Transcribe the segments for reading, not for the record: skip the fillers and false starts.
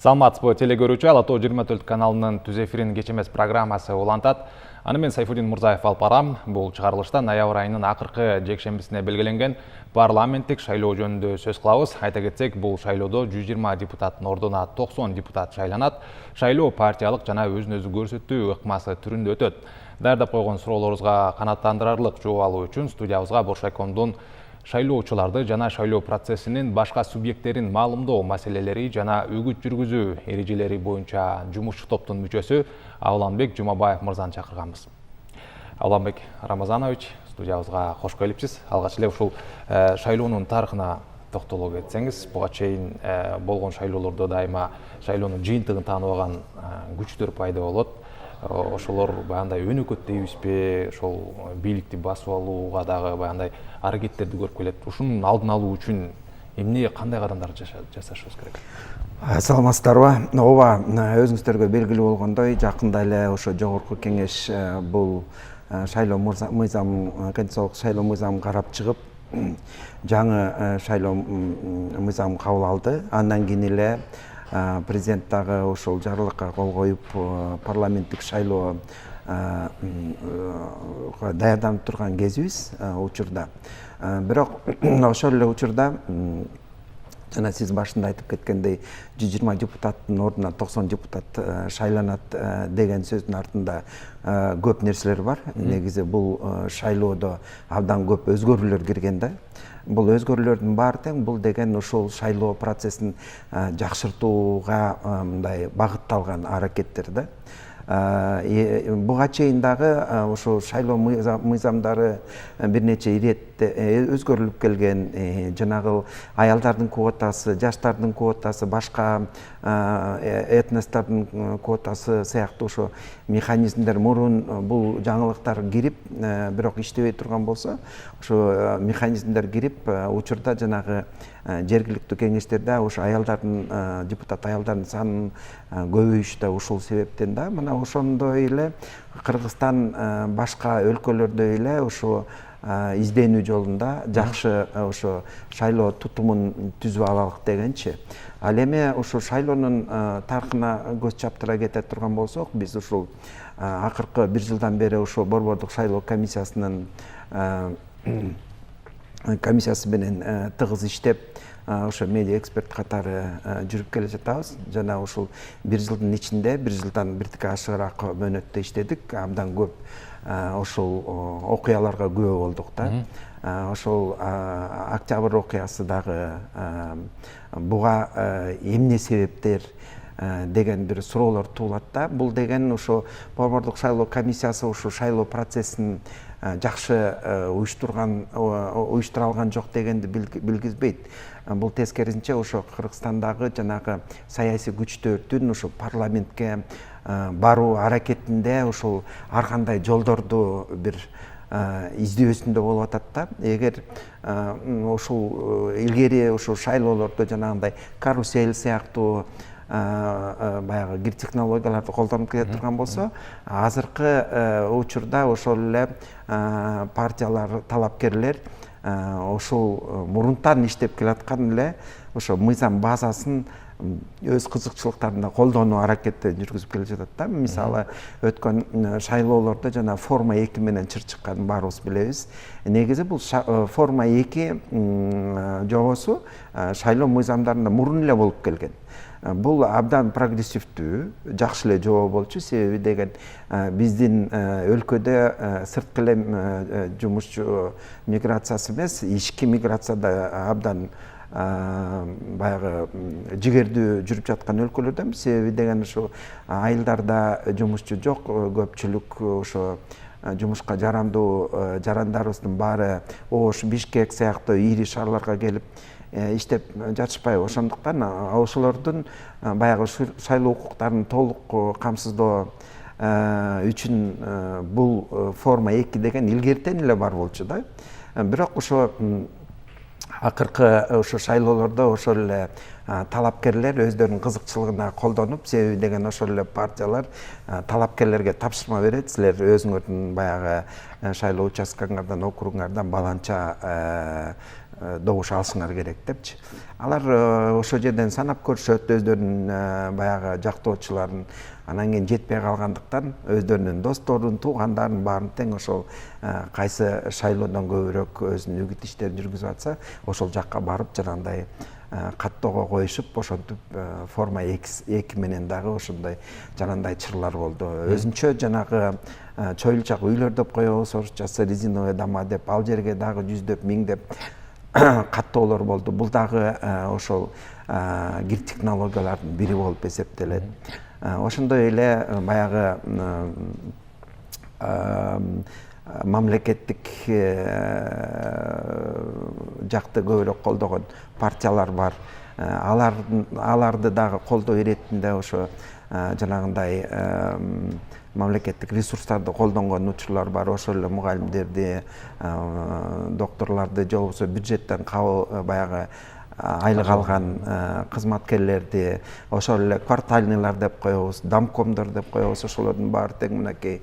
Саламатсызбы телекөрүүчү, Ала Тоо 24 каналынын түз эфиринин кечемес программасы улантат. Аны мен Сайфудин Мурзаев алып барам. Бул чыгарылышта ноябрь айынын акыркы жекшембисине белгиленген парламенттик шайлоо жөнүндө сөз кылабыз. Айта кетсек, бул шайлоодо 120 депутаттын ордуна 90 депутат шайланат. Шайлоо партиялык жана өзүн өзү көрсөтүү ыкмасы түрүндө өтөт. Даярдап койгон суроолорубузга канааттандырарлык жооп алуу үчүн студиябызга Боршайкомдун шайлоочуларды жана шайлоо процессинин башка субъекттерин маалымдоо маселелери жана үгүт жүргүзүү эрежелери боюнча жумушчу топтун мүчөсү Авланбек Жумабаев мырзаны чакырганбыз. Авланбек Рамазанович, студиябызга кош келипсиз. Алгач эле ушул шайлоонун тарыхына токтоло кетсеңиз, буга чейин болгон шайлоолордо дайыма шайлоонун жыйынтыгын тааныбаган күчтөр пайда болот. Ошолор баягындай өнөкөт дейбизби, ошол бийликти басып алууга дагы баягындай аракеттерди көрүп келет. Ушунун алдын алуу үчүн эмне кандай кадамдар жасашыбыз керек? Саламатсыздарбы? Ооба, өзүңүздөргө белгилүү болгондой, жакында эле ошо жогорку кеңеш бул шайлоо мыйзам, конституциялык шайлоо мыйзамын карап чыгып, жаңы шайлоо мыйзамын кабыл алды. Андан кийин эле президент дагы ошол жарлыкка кол коюп, парламенттик шайлоо даярданып турган кезибиз учурда. Бирок ошол эле учурда жана сиз башында айтып кеткендей 120 депутаттын ордуна 90 депутат шайланат деген сөздүн артында көп нерселер бар. Негизи бул шайлоодо абдан көп өзгөрүүлөр кирген да. Бул өзгөрүүлөрдүн баары тең бул деген ошол шайлоо процессин жакшыртууга мындай багытталган аракеттер да. Буга чейин дагы ошо шайлоо мыйзамдары бир нече иретте өзгөрүлүп келген, жанагы аялдардын квотасы, жаштардын квотасы, башка этностордун квотасы сыяктуу ошо механизмдер мурун бул жаңылыктар кирип, бирок иштебей турган болсо, ошо механизмдер кирип, учурда жанагы жергиликтүү кеңештерде ошо аялдардын, депутат аялдардын санынын көбөйүшү да ушул себептен да. Мына ошондой эле Кыргызстан башка өлкөлөрдөй эле ошо изденүү жолунда жакшы ошо шайлоо тутумун түзүп алалык дегенчи. Ал эми ошо шайлоонун тарыхына көз чаптыра кете турган болсок, биз ушул акыркы бир жылдан бери ошо борбордук шайлоо комиссиясы менен тыгыз иштеп, ошо медиа эксперт катары жүрүп келе жатабыз. Жана ушул бир жылдын ичинде, бир жылдан биртике ашыгыраак мөөнөттө иштедик. Абдан көп ошол окуяларга күбө болдук да. Ошол октябрь окуясы дагы буга эмне себептер деген бир суроолор туулат да. Бул деген ошо борбордук шайлоо комиссиясы ошо шайлоо процессин жакшы уюштура алган жок дегенди билгизбейт. Бул тескерисинче ошо Кыргызстандагы жанагы саясий күчтөрдүн ошо парламентке баруу аракетинде ошол ар кандай жолдорду бир издөөсүндө болуп атат да. Эгер ошол илгери ошо шайлоолордо жанагындай карусель сыяктуу баягы кир технологияларды колдонуп келе турган болсо, азыркы учурда ошол эле партиялар, талапкерлер ошол мурунтан иштеп келаткан эле ошо мыйзам базасын өз кызыкчылыктарында колдонуу аракеттерин жүргүзүп келе жатат да. Мисалы, өткөн шайлоолордо жана форма 2 менен чыр чыкканын баарыбыз билебиз. Негизи бул форма 2 жобосу шайлоо мыйзамдарында мурун эле болуп келген. Бул абдан прогрессивдүү, жакшы эле жобо болчу. Себеби деген биздин өлкөдө сырткы эле жумушчу миграциясы эмес, ички миграция да абдан баягы жигердүү жүрүп жаткан өлкөлөрдөн. Себеби деген ошо айылдарда жумушчу жок, көпчүлүк ошо жумушка жарандуу жарандарыбыздын баары Ош, Бишкек сыяктуу ири шаарларга келип иштеп жатышпайбы. Ошондуктан ошолордун баягы шайлоо укуктарын толук камсыздоо үчүн бул форма 2 деген илгертен эле бар болчу да. Бирок ошо акыркы ошо шайлоолордо ошол эле талапкерлер өздөрүнүн кызыкчылыгына колдонуп, себеби деген ошол эле партиялар талапкерлерге тапшырма берет. Силер өзүңөрдүн баягы шайлоо участкаңардан, округуңардан баланча добуш алышыңар керек депчи. Алар ошол жерден санап көрүшөт өздөрүнүн баягы жактоочуларын, анан кийин жетпей калгандыктан өздөрүнүн досторун, туугандарын баарын тең ошол кайсы шайлоодон көбүрөөк өзүнүн үгүт иштерин жүргүзүп атса, ошол жакка барып жанагындай каттоого коюшуп, ошентип форма 2 менен дагы ошондой жанагындай чырлар болду. Өзүнчө жанагы чоюлчак үйлөр деп коебуз, орусчасы резиновый дома деп, ал жерге дагы жүздөп, миңдеп каттоолор болду. Бул дагы ошол кир технологиялардын бири болуп эсептелет. Ошондой эле баягы мамлекеттик жакты көбүрөөк колдогон партиялар бар. Аларды дагы колдоо иретинде ошо жанагындай мамлекеттик ресурстарды колдонгон учурлар бар. Ошол эле мугалимдерди, докторлорду, же болбосо бюджеттен кабыл баягы айлык алган кызматкерлерди, ошол эле квартальныйлар деп коебуз, домкомдор деп коебуз. Ошолордун баары тең мынакей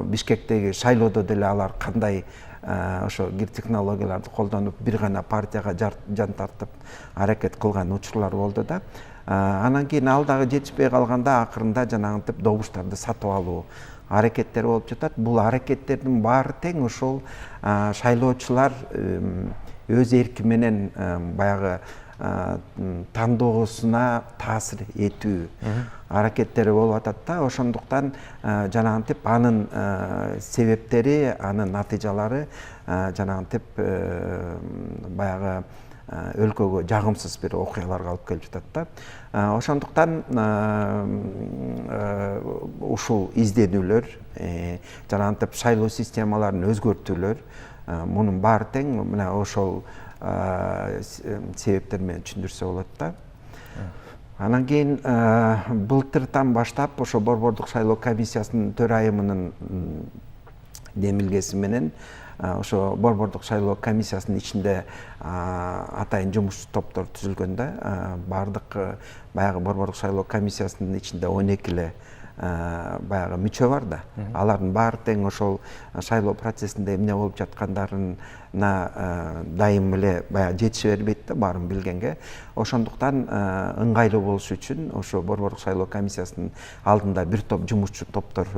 Бишкектеги шайлоодо деле алар кандай ошо кир технологияларды колдонуп бир гана партияга жан тартып аракет кылган учурлар болду да. Анан кийин ал дагы жетишпей калганда акырында жанагынтип добуштарды сатып алуу аракеттери болуп жатат. Бул аракеттердин баары тең ошол шайлоочулар өз эрки менен баягы тандоосуна таасир этүү аракеттери болуп атат да. Ошондуктан жанагынтип анын себептери, анын натыйжалары жанагынтип баягы өлкөгө жагымсыз бир окуяларга алып келип жатат да. Ошондуктан ушул изденүүлөр, жанагынтип шайлоо системаларын өзгөртүүлөр, мунун баары тең мына ошол себептер менен түшүндүрсө болот да. Анан кийин былтыртан баштап ошо Борбордук шайлоо комиссиясынын төрайымынын демилгеси менен ошо Борбордук шайлоо комиссиясынын ичинде атайын жумушчу топтор түзүлгөн да. Бардык баягы Борбордук шайлоо комиссиясынын ичинде 12 эле баягы мүчө бар да. Алардын баары тең ошол шайлоо процессинде эмне болуп жаткандарына дайым эле баягы жетише бербейт да, баарын билгенге. Ошондуктан ыңгайлуу болуш үчүн ошо Борбордук шайлоо комиссиясынын алдында бир топ жумушчу топтор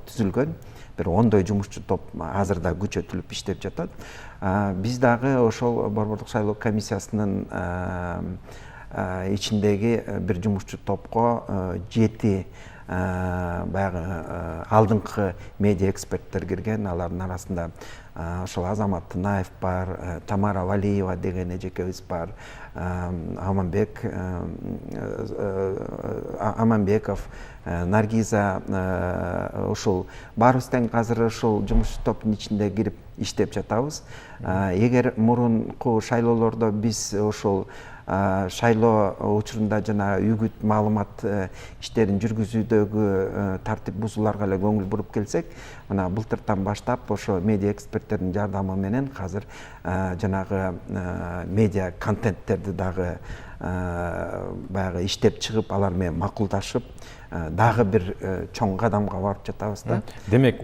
түзүлгөн. Бир 10 жумушчу топ азырда күчөтүлүп иштеп жатат. Биз дагы ошол Борбордук шайлоо комиссиясынын ичиндеги бир жумушчу топко 7 баягы алдыңкы медиа эксперттер кирген. Алардын арасында ошол Азамат Тынаев бар, Тамара Валиева деген эжекебиз бар, Аманбеков, Наргиза, ошол баарыбыз тең азыр ошол жумушчу топтун ичинде кирип иштеп жатабыз. Эгер мурунку шайлоолордо биз ошол шайлоо учурунда жана үгүт маалымат иштерин жүргүзүүдөгү тартип бузууларга эле көңүл буруп келсек, мына былтыртан баштап ошо медиа эксперттердин жардамы менен азыр жанагы медиа контенттерди дагы баягы иштеп чыгып, алар менен макулдашып, дагы бир чоң кадамга барып жатабыз да. Демек,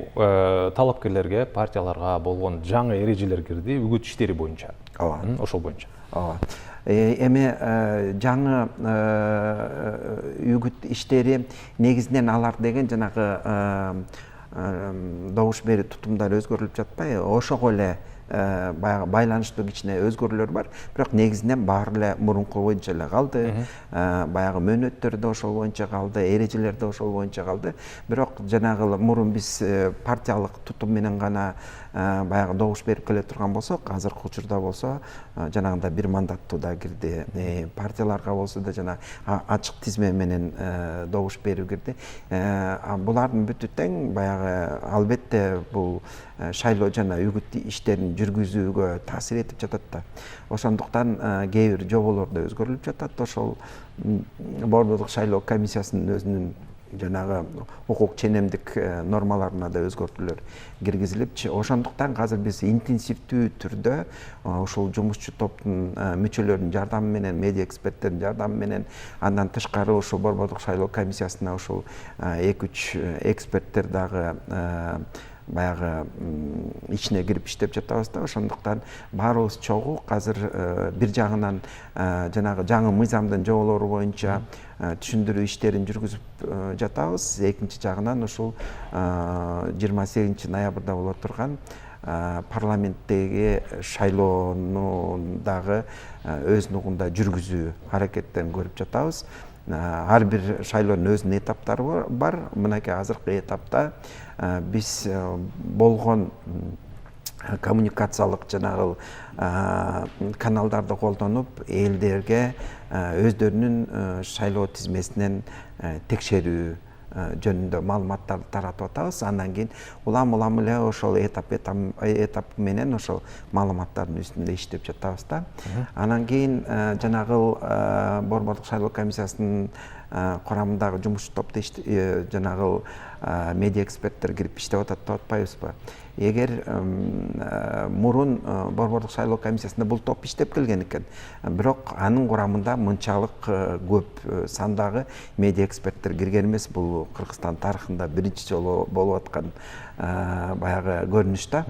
талапкерлерге, партияларга болгон жаңы эрежелер кирди, үгүт иштери боюнча. Ооба. Ошол боюнча. Ооба. Эми жаңы үгүт иштери негизинен алар деген жанагы добуш берүү тутумдары өзгөрүлүп жатпайбы? Ошого эле баягы байланыштуу кичине өзгөрүүлөр бар, бирок негизинен баары эле мурунку боюнча эле калды. Баягы мөөнөттөр да ошол боюнча калды, эрежелер да ошол боюнча калды. Бирок жанагы мурун биз партиялык тутум менен гана баягы добуш берип келе турган болсок, азыркы учурда болсо жанагындай бир мандаттуу да кирди. Партияларга болсо да жана ачык тизме менен добуш берүү кирди. Булардын бүтү тең баягы албетте бул шайлоо жана үгүт иштерин жүргүзүүгө таасир этип жатат да. Ошондуктан кээ бир жоболор да өзгөрүлүп жатат. Ошол Борбордук шайлоо комиссиясынын өзүнүн жанагы укук ченемдик нормаларына да өзгөртүүлөр киргизилипчи. Ошондуктан азыр биз интенсивдүү түрдө ошол жумушчу топтун мүчөлөрүнүн жардамы менен, медиа эксперттердин жардамы менен, андан тышкары ошол Борбордук шайлоо комиссиясына ошол 2-3 эксперттер дагы баягы ичине кирип иштеп жатабыз да. Ошондуктан баарыбыз чогуу азыр бир жагынан жанагы жаңы мыйзамдын жоболору боюнча түшүндүрүү иштерин жүргүзүп жатабыз. Экинчи жагынан ушул 28 ноябрда боло турган парламенттеги шайлоону дагы өз нугунда жүргүзүү аракеттерин көрүп жатабыз. Ар бир шайлоонун өзүнүн этаптары бар. Мынакей азыркы этапта биз болгон коммуникациялык жанагы каналдарды колдонуп элдерге өздөрүнүн шайлоо тизмесинен текшерүү жөнүндө маалыматтарды таратып атабыз. Андан кийин улам эле ошол этап менен ошол маалыматтардын үстүндө иштеп жатабыз да. Анан кийин жанагы Борбордук шайлоо комиссиясынын курамындагы жумуш топто жанагы медиа эксперттер кирип иштеп атат деп атпайбызбы? Эгер мурун Борбордук шайлоо комиссиясында бул топ иштеп келген экен, бирок анын курамында мынчалык көп сандагы медиа эксперттер кирген эмес. Бул Кыргызстан тарыхында биринчи жолу болуп аткан баягы көрүнүш да.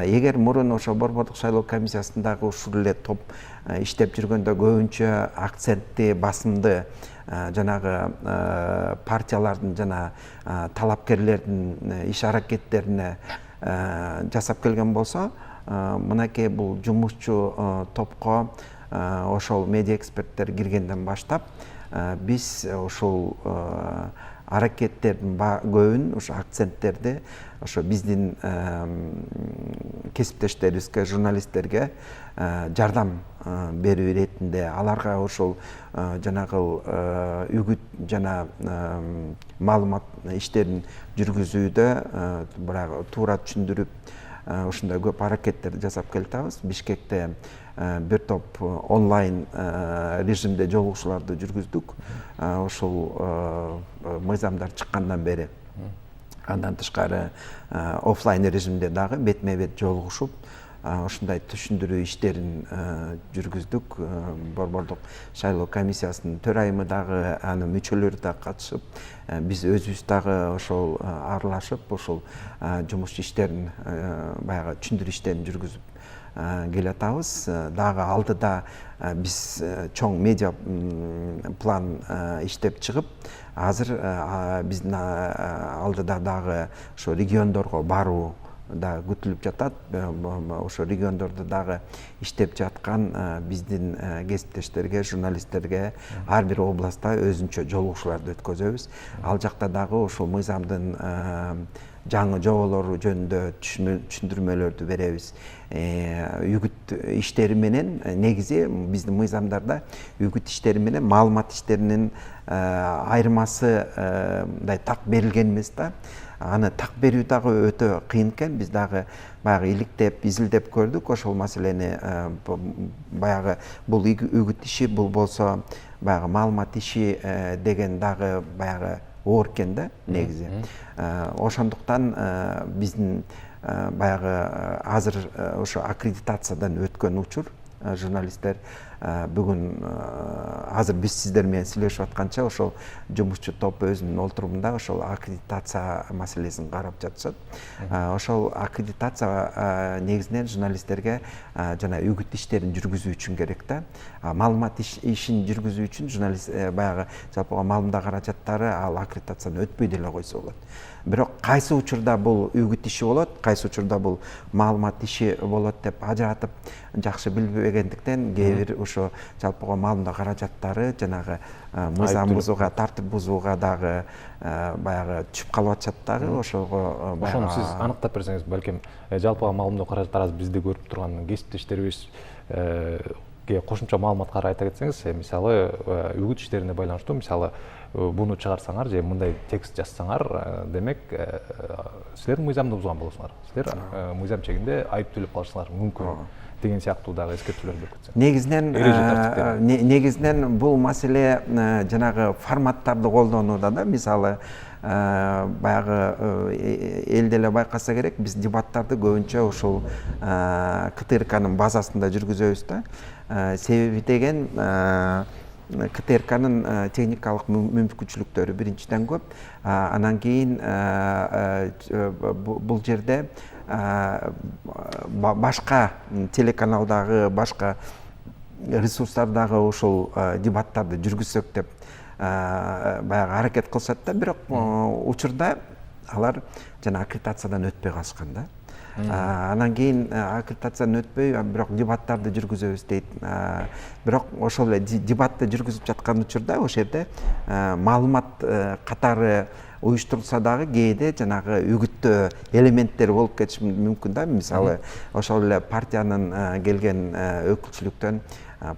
Эгер мурун ошо Борбордук шайлоо комиссиясындагы ушул эле топ иштеп жүргөндө көбүнчө акцентти, басымды жанагы партиялардын жана талапкерлердин иш аракеттерине жасап келген болсо, мынакей бул жумушчу топко ошол медиа эксперттер киргенден баштап биз ушул аракеттердин көбүн, ошо акценттерди ошо биздин кесиптештерибизге, журналисттерге жардам берүү иретинде аларга ошол жанагы үгүт жана маалымат иштерин жүргүзүүдө туура түшүндүрүп ушундай көп аракеттерди жасап келатабыз. Бишкекте бир топ онлайн режимде жолугушууларды жүргүздүк. Ошол мыйзамдар чыккандан бери. Андан тышкары офлайн режимде дагы бетме-бет жолугушуп, ушундай түшүндүрүү иштерин жүргүздүк. Борбордук шайлоо комиссиясынын төрайымы дагы, анын мүчөлөрү да катышып, биз өзүбүз дагы ошол аралашып, ошол жумуш иштерин, баягы түшүндүрүү иштерин жүргүзүп келатабыз. Дагы алдыда биз чоң медиа план иштеп чыгып, азыр биздин алдыда дагы ошо региондорго баруу да күтүлүп жатат. Ошо региондордо дагы иштеп жаткан биздин кесиптештерге, журналисттерге ар бир областта өзүнчө жолугушууларды өткөзөбүз. Ал жакта дагы ошол мыйзамдын жаңы жоболору жөнүндө түшүндүрмөлөрдү беребиз. Үгүт иштери менен, негизи биздин мыйзамдарда үгүт иштери менен маалымат иштеринин айырмасы мындай так берилген эмес да. Аны так берүү дагы өтө кыйын экен. Биз дагы баягы иликтеп, изилдеп көрдүк ошол маселени. Баягы бул үгүт иши, бул болсо баягы маалымат иши деген дагы баягы оор экен да негизи. Ошондуктан биздин баягы азыр ошо аккредитациядан өткөн учур журналисттер бүгүн азыр биз сиздер менен сүйлөшүп атканча ошол жумушчу топ өзүнүн олтурумунда ошол аккредитация маселесин карап жатышат. Ошол аккредитация негизинен журналисттерге жана үгүт иштерин жүргүзүү үчүн керек да. Маалымат ишин жүргүзүү үчүн журналист баягы жалпыга маалымдоо каражаттары ал аккредитациядан өтпөй деле койсо болот. Бирок кайсы учурда бул үгүт иши болот, кайсы учурда бул маалымат иши болот деп ажыратып жакшы билбегендиктен кээ бир ошо жалпыга маалымдоо каражаттары жанагы мыйзам бузууга, тартип бузууга дагы баягы түшүп калып атышат дагы. Ошого ошону сиз аныктап берсеңиз, балким жалпыга маалымдоо каражаттары бизди көрүп турган кесиптештерибизге кошумча маалыматкар айта кетсеңиз, мисалы үгүт иштерине байланыштуу, мисалы буну чыгарсаңар же мындай текст жазсаңар, демек силер мыйзамды бузган болосуңар. Силер мыйзам чегинде айып төлөп калышыңар мүмкүн деген сыяктуу дагы эскертүүлөр берип кетсең. Негизинен бул маселе жанагы форматтарды колдонууда да. Мисалы баягы эл деле байкаса керек, биз дебаттарды көбүнчө ушул КТРКнын базасында жүргүзөбүз да. Себеби деген КТРКнын техникалык мүмкүнчүлүктөрү биринчиден көп. Анан кийин бул жерде башка телеканалдагы, башка ресурстардагы ушул дебаттарды жүргүзсөк деп баягы аракет кылышат да, бирок учурда алар жана аккредитациядан өтпөй калышкан да. Анан кийин аккредитациядан өтпөй, бирок дебаттарды жүргүзөбүз дейт. Бирок ошол эле дебатты жүргүзүп жаткан учурда ошол жерде маалымат катары уюштурулса дагы кээде жанагы үгүттөө элементтери болуп кетиши мүмкүн да. Мисалы, ошол эле партиянын келген өкүлчүлүктөн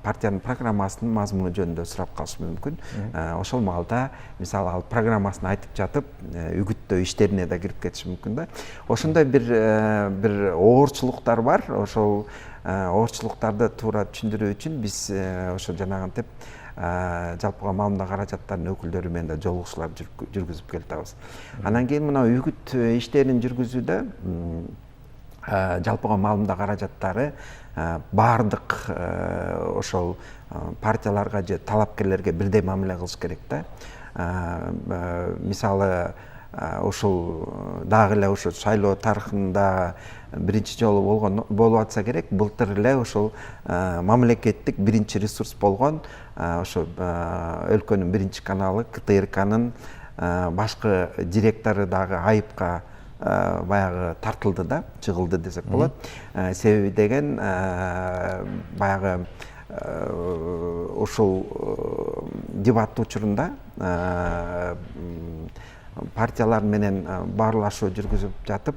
партиянын программасынын мазмуну жөнүндө сурап калышы мүмкүн. Ошол маалда мисалы ал программасын айтып жатып үгүттөө иштерине да кирип кетиши мүмкүн да. Ошондой бир оорчулуктар бар. Ошол оорчулуктарды туура түшүндүрүү үчүн биз ошо жанагынтип жалпыга маалымат каражаттарынын өкүлдөрү менен да жолугушуулар жүргүзүп келатабыз. Анан кийин мына үгүт иштерин жүргүзүүдө жалпыга маалымат каражаттары баардык ошол партияларга же талапкерлерге бирдей мамиле кылыш керек да. Мисалы, ушул дагы эле ошо шайлоо тарыхында биринчи жолу болуп атса керек, былтыр эле ошол мамлекеттик биринчи ресурс болгон ошо өлкөнүн биринчи каналы КТРКнын башкы директору дагы айыпка баягы тартылды да, чыгылды десек болот. Себеби деген баягы ушул дебат учурунда партиялар менен баарлашуу жүргүзүп жатып,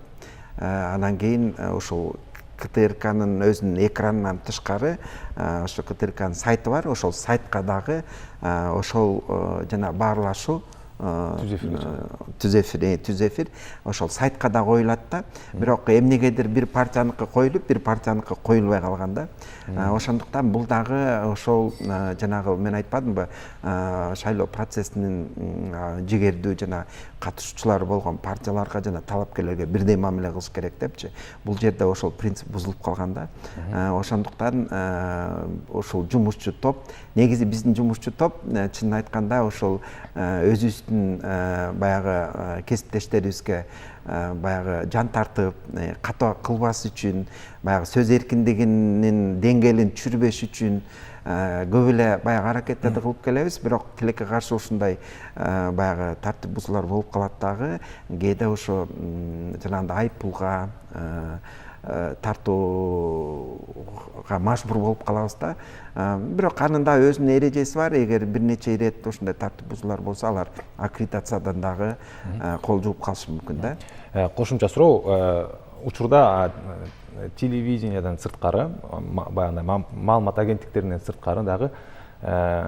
анан кийин ушул КТРКнын өзүнүн экранынан тышкары ошо КТРКнын сайты бар, ошол сайтка дагы ошол жана баарлашуу түз эфир ошол сайтка да коюлат да. Бирок эмнегедир бир партияныкы коюлуп, бир партияныкы коюлбай калган да. Ошондуктан бул дагы ошол жанагы мен айтпадымбы, шайлоо процессинин жигердүү жана катышуучулары болгон партияларга жана талапкерлерге бирдей мамиле кылыш керек депчи. Бул жерде ошол принцип бузулуп калган да. Ошондуктан ошол жумушчу топ, негизи биздин жумушчу топ чынын айтканда ошол өзүбүздүн баягы кесиптештерибизге баягы жан тартып, ката кылбас үчүн, баягы сөз эркиндигинин деңгээлин түшүрбөш үчүн көп эле баягы аракеттерди кылып келебиз. Бирок тилекке каршы ушундай баягы тартип бузуулар болуп калат дагы. Кээде ошо жанагындай айып пулга тартууга мажбур болуп калабыз да. Бирок анын да өзүнүн эрежеси бар. Эгер бир нече ирет ушундай тартип бузуулар болсо, алар аккредитациядан дагы кол жууп калышы мүмкүн да. Кошумча суроо, учурда телевидениядан сырткары, баягындай маалымат агенттиктеринен сырткары дагы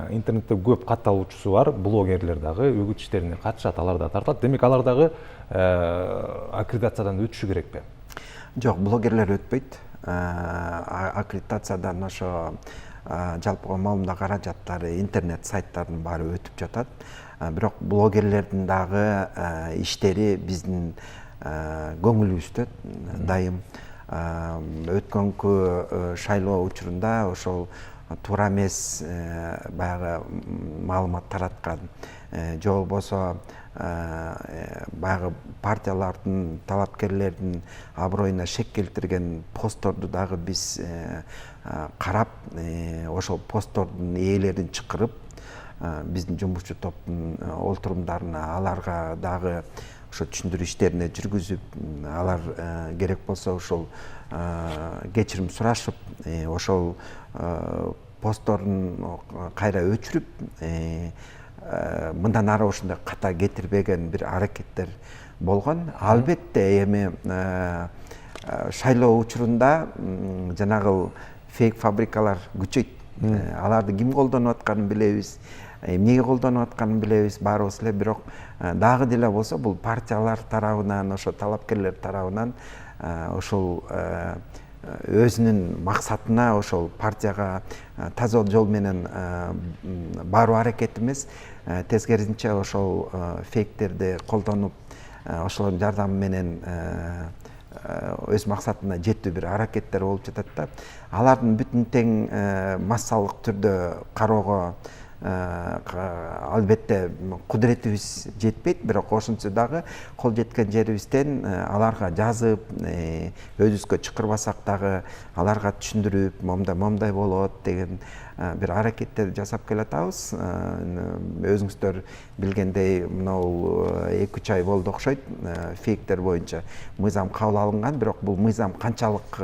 интернетте көп катталуучусу бар блогерлер дагы үгүт иштерине катышат, алар да тартылат. Демек алар дагы аккредитациядан өтүшү керекпи? Жок, блогерлер өтпөйт. Аккредитациядан ошо жалпыга маалымат каражаттары, интернет сайттардын баары өтүп жатат. Бирок блогерлердин дагы иштери биздин көңүлүбүздө дайым. Өткөнкү шайлоо учурунда ошол туура эмес баягы маалымат тараткан же болбосо баягы партиялардын, талапкерлердин аброюна шек келтирген постторду дагы биз карап, ошол посттордун ээлерин чакырып, биздин жумушчу топтун олтурумдарына аларга дагы ошо түшүндүрүү иштерине жүргүзүп, алар керек болсо ошол кечирим сурашып, ошол постторун кайра өчүрүп, мындан ары ошондой ката кетирбеген бир аракеттер болгон. Албетте эми шайлоо учурунда жанагы фейк фабрикалар күчөйт. Аларды ким колдонуп атканын билебиз, эмнеге колдонуп атканын билебиз баарыбыз эле. Бирок дагы деле болсо бул партиялар тарабынан, ошо талапкерлер тарабынан ошол өзүнүн максатына, ошол партияга таза жол менен баруу аракети эмес, тескерисинче ошол фейктерди колдонуп, ошолордун жардамы менен өз максатына жетүү бир аракеттер болуп жатат да. Алардын бүтүн тең массалык түрдө кароого албетте кудуретибиз жетпейт, бирок ошентсе дагы кол жеткен жерибизден аларга жазып, өзүбүзгө чакырбасак дагы аларга түшүндүрүп, момдай болот деген бир аракеттерди жасап келатабыз. Өзүңүздөр билгендей, мынау 2-3 ай болду окшойт, фейктер боюнча мыйзам кабыл алынган, бирок бул мыйзам канчалык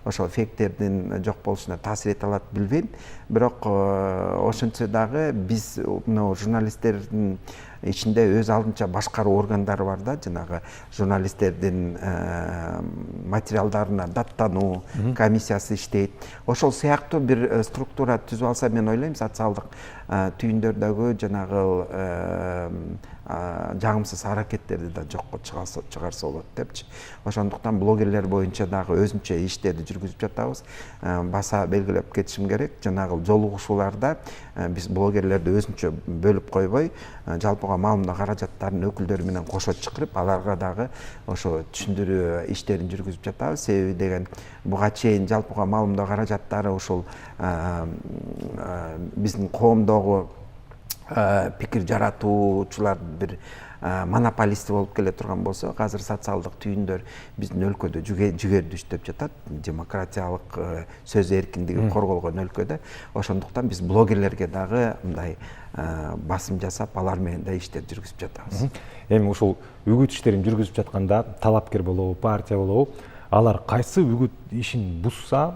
ошо фейктердин жок болушуна таасир эте алат билбейм. Бирок ошентсе дагы биз мынау журналисттердин ичинде өз алдынча башкаруу органдары бар да, жанагы журналисттердин материалдарына даттануу комиссиясы иштейт. Ошол сыяктуу бир структура түзүп алса, мен ойлойм, социалдык түйүндөрдөгү жанагы жагымсыз аракеттерди да жокко чыгарса болот депчи. Ошондуктан блогерлер боюнча дагы өзүнчө иштерди жүргүзүп жатабыз. Баса белгилеп кетишим керек, жанагы жолугушууларда биз блогерлерди өзүнчө бөлүп койбой, жалпыга маалымдоо каражаттарынын өкүлдөрү менен кошо чакырып, аларга дагы ошо түшүндүрүү иштерин жүргүзүп жатабыз. Себеби деген, буга чейин жалпыга маалымдоо каражаттары ушул биздин коомдогу пикир жаратуучулар бир монополисти болуп келе турган болсо, азыр социалдык түйүндөр биздин өлкөдө жүгөрдү жатат, демократиялык сөз эркиндиги корголгон өлкөдө. Ошондуктан биз блогерлерге дагы мындай басым жасап, алар менен да иштер жүргүзүп жатабыз. Эми ушул үгүт иштерин жүргүзүп жатканда талапкер болобу, партия болобу, алар кайсы үгүт ишин бузса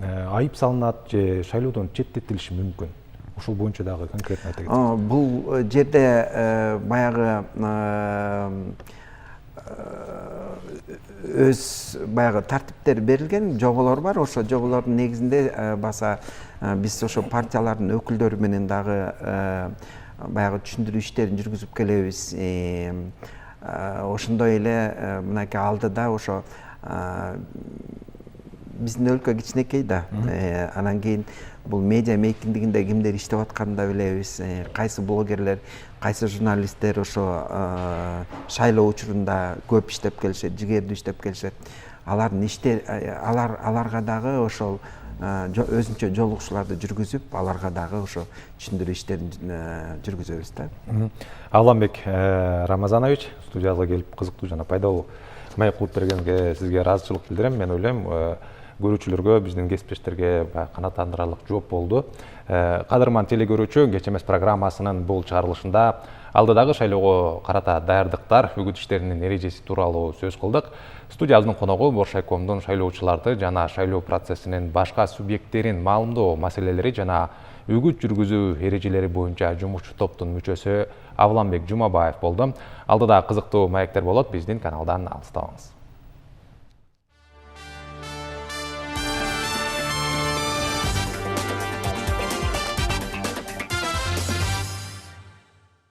айып салынат же шайлоодон четтетилиши мүмкүн? Ушул боюнча дагы конкретно айта кетсеңиз. Бул жерде баягы өз баягы тартиптер берилген, жоболор бар. Ошо жоболордун негизинде баса биз ошо партиялардын өкүлдөрү менен дагы баягы түшүндүрүү иштерин жүргүзүп келебиз. Ошондой эле мынакей алдыда ошо биздин өлкө кичинекей да, анан кийин бул медиа мейкиндигинде кимдер иштеп атканын да билебиз. Кайсы блогерлер, кайсы журналисттер ошо шайлоо учурунда көп иштеп келишет, жигердүү иштеп келишет. Алардын иштер, аларга дагы ошол өзүнчө жолугушууларды жүргүзүп, аларга дагы ошо түшүндүрүү иштерин жүргүзөбүз да. Авламбек Рамазанович студияга келип кызыктуу жана пайдалуу маек кылып бергенге сизге ыраазычылык билдирем. Мен ойлойм, көрүүчүлөргө, биздин кесиптештерге канааттандырарлык жооп болду. Кадырман телекөрүүчү, Кеч эмес программасынын бул чыгарылышында алдыдагы шайлоого карата даярдыктар, үгүт иштеринин эрежеси тууралуу сөз кылдык. Студиябыздын коногу Боршайкомдун шайлоочуларды жана шайлоо процессинин башка субъекттерин маалымдоо маселелери жана үгүт жүргүзүү эрежелери боюнча жумушчу топтун мүчөсү Авламбек Жумабаев болду. Алдыда кызыктуу маектер болот, биздин каналдан алыстабаңыз.